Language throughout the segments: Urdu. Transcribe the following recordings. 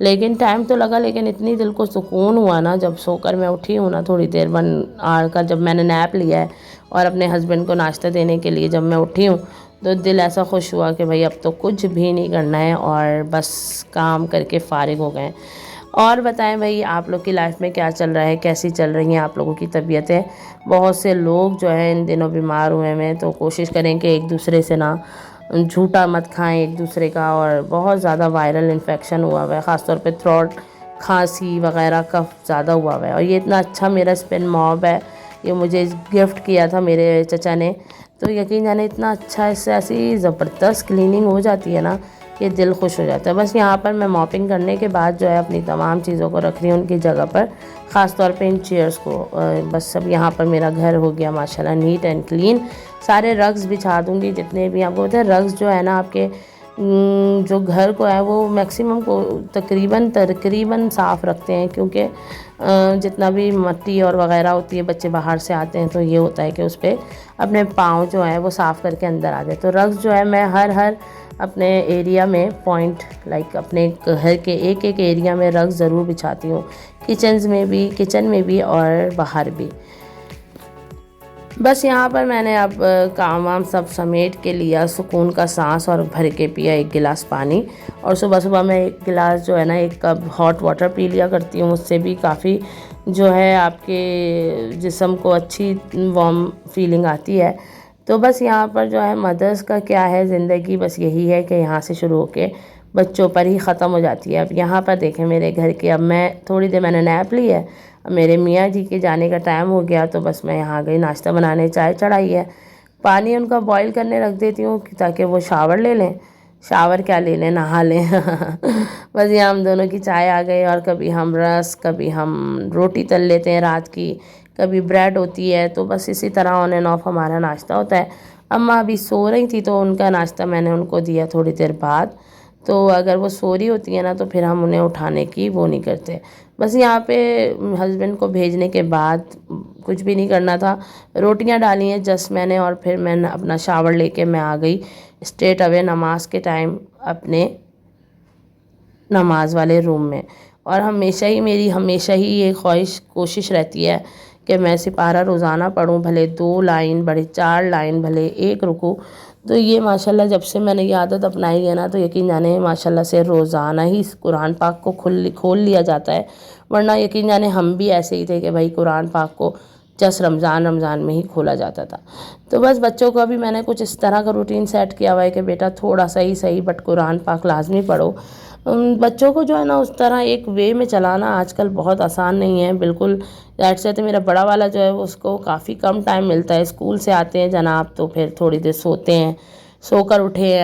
لیکن ٹائم تو لگا، لیکن اتنی دل کو سکون ہوا نا جب سو کر میں اٹھی ہوں نا تھوڑی دیر 1 آور کا، جب میں نے نیپ لیا ہے اور اپنے ہسبینڈ کو ناشتہ دینے کے لیے جب میں اٹھی ہوں تو دل ایسا خوش ہوا کہ بھائی اب تو کچھ بھی نہیں کرنا ہے اور بس کام کر کے فارغ ہو گئے۔ اور بتائیں بھائی آپ لوگ کی لائف میں کیا چل رہا ہے، کیسی چل رہی ہیں آپ لوگوں کی طبیعتیں؟ بہت سے لوگ جو ہیں ان دنوں بیمار ہوئے ہیں، تو کوشش کریں کہ ایک دوسرے سے نا جھوٹا مت کھائیں ایک دوسرے کا، اور بہت زیادہ وائرل انفیکشن ہوا ہوا ہے، خاص طور پہ تھروٹ، کھانسی وغیرہ کف زیادہ ہوا ہوا ہے۔ اور یہ اتنا اچھا میرا اسپن موب ہے، یہ مجھے گفٹ کیا تھا میرے چچا نے، تو یقین جانے اتنا اچھا، اس سے ایسی زبردست کلیننگ ہو جاتی ہے نا کہ دل خوش ہو جاتا ہے۔ بس یہاں پر میں موپنگ کرنے کے بعد جو ہے اپنی تمام چیزوں کو رکھ رہی ہوں ان کی جگہ پر، خاص طور پہ ان چیئرز کو۔ بس اب یہاں پر میرا گھر ہو گیا ماشاءاللہ نیٹ اینڈ کلین، سارے رگز بچھا دوں گی جتنے بھی آپ کو ہوتے ہیں۔ رگز جو ہے نا آپ کے جو گھر کو ہے وہ میکسیمم کو تقریباً صاف رکھتے ہیں، کیونکہ جتنا بھی مٹی اور وغیرہ ہوتی ہے، بچے باہر سے آتے ہیں تو یہ ہوتا ہے کہ اس پہ اپنے پاؤں جو ہے وہ صاف کر کے اندر آ جائے۔ تو رگز جو ہے میں ہر اپنے ایریا میں پوائنٹ لائک اپنے گھر کے ایک ایریا میں رگز ضرور بچھاتی ہوں، کچن میں بھی اور باہر بھی۔ بس یہاں پر میں نے اب کام وام سب سمیٹ کے لیا، سکون کا سانس، اور بھر کے پیا 1 گلاس پانی، اور صبح میں 1 گلاس جو ہے نا 1 کپ ہاٹ واٹر پی لیا کرتی ہوں، اس سے بھی کافی جو ہے آپ کے جسم کو اچھی وارم فیلنگ آتی ہے۔ تو بس یہاں پر جو ہے مدرس کا کیا ہے زندگی، بس یہی ہے کہ یہاں سے شروع ہو کے بچوں پر ہی ختم ہو جاتی ہے۔ اب یہاں پر دیکھیں میرے گھر کے، اب میں تھوڑی دیر میں نے نیپ لی ہے، اب میرے میاں جی کے جانے کا ٹائم ہو گیا، تو بس میں یہاں گئی ناشتہ بنانے، چائے چڑھائی ہے، پانی ان کا بوائل کرنے رکھ دیتی ہوں تاکہ وہ شاور لے لیں، شاور کیا لے لیں، نہا لیں۔ بس یہاں ہم دونوں کی چائے آ گئی، اور کبھی ہم رس، کبھی ہم روٹی تل لیتے ہیں رات کی، کبھی بریڈ ہوتی ہے، تو بس اسی طرح آن اینڈ آف ہمارا ناشتہ ہوتا ہے۔ اماں ابھی سو رہی تھی تو ان کا ناشتہ میں نے ان کو دیا تھوڑی دیر بعد، تو اگر وہ سو رہی ہوتی ہے نا تو پھر ہم انہیں اٹھانے کی وہ نہیں کرتے۔ بس یہاں پہ ہسبینڈ کو بھیجنے کے بعد کچھ بھی نہیں کرنا تھا، روٹیاں ڈالی ہیں جسٹ میں نے، اور پھر میں اپنا شاور لے کے میں آ گئی اسٹریٹ اوے نماز کے ٹائم اپنے نماز والے روم میں۔ اور ہمیشہ ہی یہ کوشش رہتی ہے کہ میں سپارہ روزانہ پڑھوں، بھلے 2 لائن بڑھے 4 لائن، بھلے 1 رکوع۔ تو یہ ماشاءاللہ جب سے میں نے یہ عادت اپنائی ہے نا تو یقین جانے ماشاءاللہ سے روزانہ ہی اس قرآن پاک کو کھول لیا جاتا ہے، ورنہ یقین جانے ہم بھی ایسے ہی تھے کہ بھائی قرآن پاک کو جس رمضان میں ہی کھولا جاتا تھا۔ تو بس بچوں کو بھی میں نے کچھ اس طرح کا روٹین سیٹ کیا ہوا ہے کہ بیٹا تھوڑا سا ہی صحیح بٹ قرآن پاک لازمی پڑھو۔ بچوں کو جو ہے نا اس طرح ایک وے میں چلانا آج کل بہت آسان نہیں ہے، بالکل ظاہر سے میرا بڑا والا جو ہے اس کو کافی کم ٹائم ملتا ہے، اسکول سے آتے ہیں جناب تو پھر تھوڑی دیر سوتے ہیں، سو کر اٹھے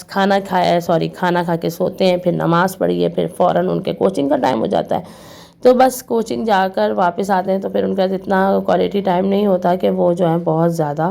کھانا کھا کے سوتے ہیں، پھر نماز پڑھی ہے، پھر فوراً ان کے کوچنگ کا ٹائم ہو جاتا ہے۔ تو بس کوچنگ جا کر واپس آتے ہیں تو پھر ان کا اتنا کوالٹی ٹائم نہیں ہوتا کہ وہ جو ہے بہت زیادہ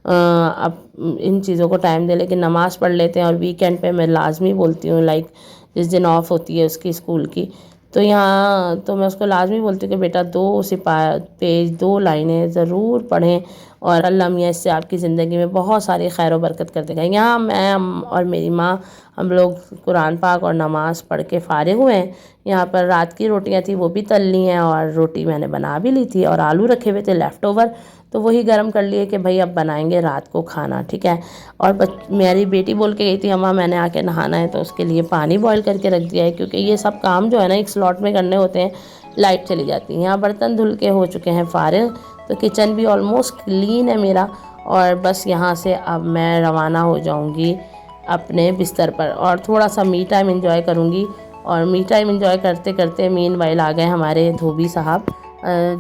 اب ان چیزوں کو ٹائم دے، لیکن نماز پڑھ لیتے ہیں۔ اور ویکینڈ پہ میں لازمی بولتی ہوں، لائک جس دن آف ہوتی ہے اس کی اسکول کی، تو یہاں تو میں اس کو لازمی بولتی ہوں کہ بیٹا 2 لائنیں ضرور پڑھیں، اور اللہ میاں اس سے آپ کی زندگی میں بہت ساری خیر و برکت کر دے گا۔ یہاں میں اور میری ماں ہم لوگ قرآن پاک اور نماز پڑھ کے فارغ ہوئے ہیں۔ یہاں پر رات کی روٹیاں تھیں وہ بھی تل لی ہیں، اور روٹی میں نے بنا بھی لی تھی، اور آلو رکھے ہوئے تھے لیفٹ اوور، تو وہی گرم کر لیے کہ بھائی اب بنائیں گے رات کو کھانا، ٹھیک ہے۔ اور میری بیٹی بول کے گئی تھی اماں میں نے آ کے نہانا ہے، تو اس کے لیے پانی بوائل کر کے رکھ دیا ہے، کیونکہ یہ سب کام جو ہے نا ایک سلاٹ میں کرنے ہوتے ہیں، لائٹ چلی جاتی ہے۔ یہاں برتن دھل کے ہو چکے ہیں فارغ، تو کچن بھی آلموسٹ کلین ہے میرا، اور بس یہاں سے اب میں روانہ ہو جاؤں گی اپنے بستر پر، اور تھوڑا سا می ٹائم انجوائے کروں گی۔ اور می ٹائم انجوائے کرتے کرتے مین وائل آ گئے ہمارے دھوبی صاحب،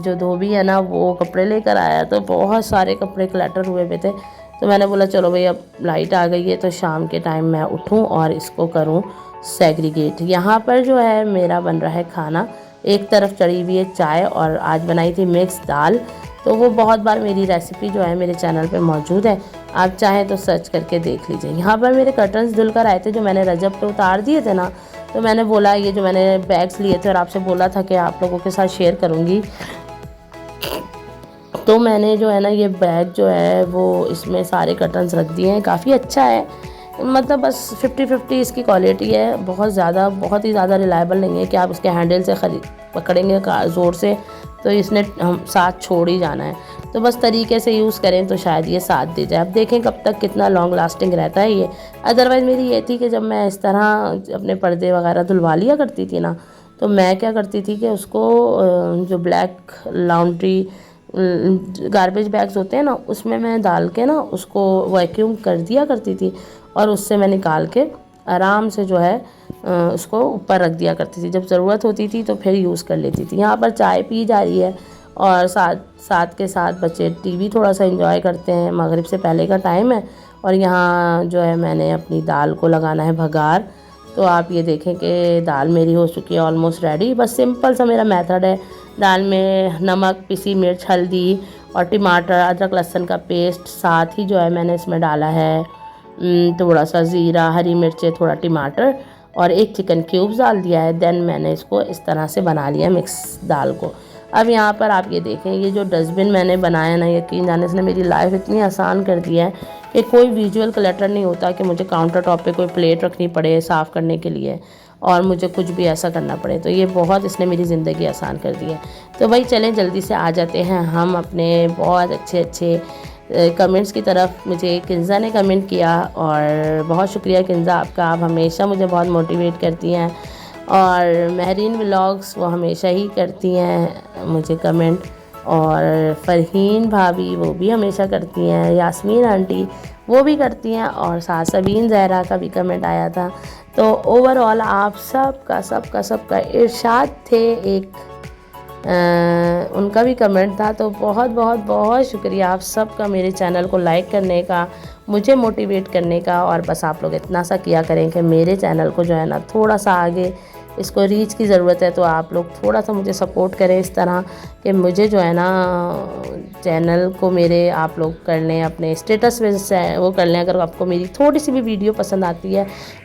جو دھوبی ہے نا وہ کپڑے لے کر آیا، تو بہت سارے کپڑے کلیٹر ہوئے ہوئے تھے، تو میں نے بولا چلو بھئی اب لائٹ آ گئی ہے تو شام کے ٹائم میں اٹھوں اور اس کو کروں سیگریگیٹ۔ یہاں پر جو ہے میرا بن رہا ہے کھانا، ایک طرف چڑھی ہوئی ہے چائے، اور آج بنائی تھی مکس دال، تو وہ بہت بار میری ریسیپی جو ہے میرے چینل پہ موجود ہے، آپ چاہیں تو سرچ کر کے دیکھ لیجئے۔ یہاں پر میرے کرٹنز دھل کر آئے تھے جو میں نے رجب پہ اتار دیے تھے نا، تو میں نے بولا یہ جو میں نے بیگز لیے تھے اور آپ سے بولا تھا کہ آپ لوگوں کے ساتھ شیئر کروں گی، تو میں نے جو ہے نا یہ بیگ جو ہے وہ اس میں سارے کرٹنز رکھ دیے ہیں، کافی اچھا ہے مطلب بس 50-50 اس کی کوالٹی ہے، بہت ہی زیادہ ریلائبل نہیں ہے کہ آپ اس کے ہینڈل سے پکڑیں گے زور سے تو اس نے ساتھ چھوڑ ہی جانا ہے، تو بس طریقے سے یوز کریں تو شاید یہ ساتھ دے جائے۔ اب دیکھیں کب تک کتنا لانگ لاسٹنگ رہتا ہے یہ۔ ادروائز میری یہ تھی کہ جب میں اس طرح اپنے پردے وغیرہ دھلوا لیا کرتی تھی نا، تو میں کیا کرتی تھی کہ اس کو جو بلیک لانڈری گاربیج بیگز ہوتے ہیں نا، اس میں ڈال کے نا اس کو ویکیوم کر دیا کرتی تھی، اور اس سے میں نکال کے آرام سے جو ہے اس کو اوپر رکھ دیا کرتی تھی، جب ضرورت ہوتی تھی تو پھر یوز کر لیتی تھی۔ یہاں پر چائے پی جا رہی ہے، اور ساتھ کے ساتھ بچے ٹی وی تھوڑا سا انجوائے کرتے ہیں، مغرب سے پہلے کا ٹائم ہے، اور یہاں جو ہے میں نے اپنی دال کو لگانا ہے بھگار۔ تو آپ یہ دیکھیں کہ دال میری ہو چکی ہے آلموسٹ ریڈی۔ بس سمپل سا میرا میتھڈ ہے، دال میں نمک، پیسی مرچ، ہلدی اور ٹماٹر، ادرک لہسن کا پیسٹ، ساتھ ہی جو ہے میں نے اس میں ڈالا ہے تھوڑا سا زیرہ، ہری مرچیں، تھوڑا ٹماٹر، اور ایک چکن کیوبز ڈال دیا ہے۔ دین میں نے اس کو اس طرح سے بنا لیا مکس دال کو۔ اب یہاں پر آپ یہ دیکھیں، یہ جو ڈسٹ بن میں نے بنایا نا، یقین جانے اس نے میری لائف اتنی آسان کر دی ہے کہ کوئی ویژول کلٹر نہیں ہوتا کہ مجھے کاؤنٹر ٹاپ پہ کوئی پلیٹ رکھنی پڑے صاف کرنے کے لیے اور مجھے کچھ بھی ایسا کرنا پڑے، تو یہ بہت اس نے میری زندگی آسان کر دی ہے۔ تو بھائی چلیں جلدی سے آ جاتے ہیں ہم اپنے بہت اچھے کمنٹس کی طرف۔ مجھے کنزا نے کمنٹ کیا، اور بہت شکریہ کنزا آپ کا، آپ ہمیشہ مجھے بہت موٹیویٹ کرتی ہیں، اور مہرین ولاگس وہ ہمیشہ ہی کرتی ہیں مجھے کمنٹ، اور فرحین بھابھی وہ بھی ہمیشہ کرتی ہیں، یاسمین آنٹی وہ بھی کرتی ہیں، اور ساتھ سبین زہرا کا بھی کمنٹ آیا تھا۔ تو اوور آل آپ سب کا ارشاد تھے، ایک ان کا بھی کمنٹ تھا، تو بہت شکریہ آپ سب کا میرے چینل کو لائک کرنے کا، مجھے موٹیویٹ کرنے کا، اور بس آپ لوگ اتنا سا کیا کریں کہ میرے چینل کو جو ہے نا تھوڑا سا آگے اس کو ریچ کی ضرورت ہے، تو آپ لوگ تھوڑا سا مجھے سپورٹ کریں اس طرح کہ مجھے جو ہے نا چینل کو میرے آپ لوگ کر لیں، اپنے اسٹیٹس میں سے وہ کر لیں، اگر آپ کو میری تھوڑی سی بھی ویڈیو پسند آتی ہے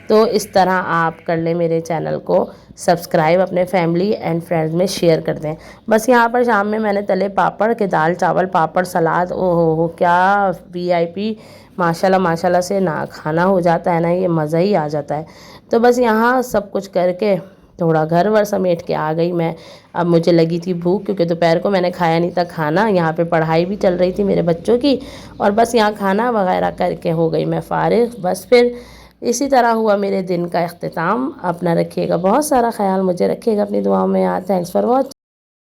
تو اس طرح آپ کر لیں میرے چینل کو سبسکرائب، اپنے فیملی اینڈ فرینڈز میں شیئر کر دیں۔ بس یہاں پر شام میں نے تلے پاپڑ کے، دال چاول پاپڑ سلاد، او کیا VIP ماشاءاللہ سے نا کھانا ہو جاتا ہے نا، یہ مزہ ہی آ جاتا ہے۔ تو بس یہاں سب کچھ کر کے تھوڑا گھر ور سمیٹ کے آ گئی میں۔ اب مجھے لگی تھی بھوک، کیونکہ دوپہر کو میں نے کھایا نہیں تھا کھانا، یہاں پہ پڑھائی بھی چل رہی تھی میرے بچوں کی، اور بس یہاں کھانا وغیرہ کر کے ہو گئی میں فارغ۔ بس پھر اسی طرح ہوا میرے دن کا اختتام۔ اپنا رکھیے گا بہت سارا خیال، مجھے رکھیے گا اپنی دعاؤں میں۔ Thanks for watching.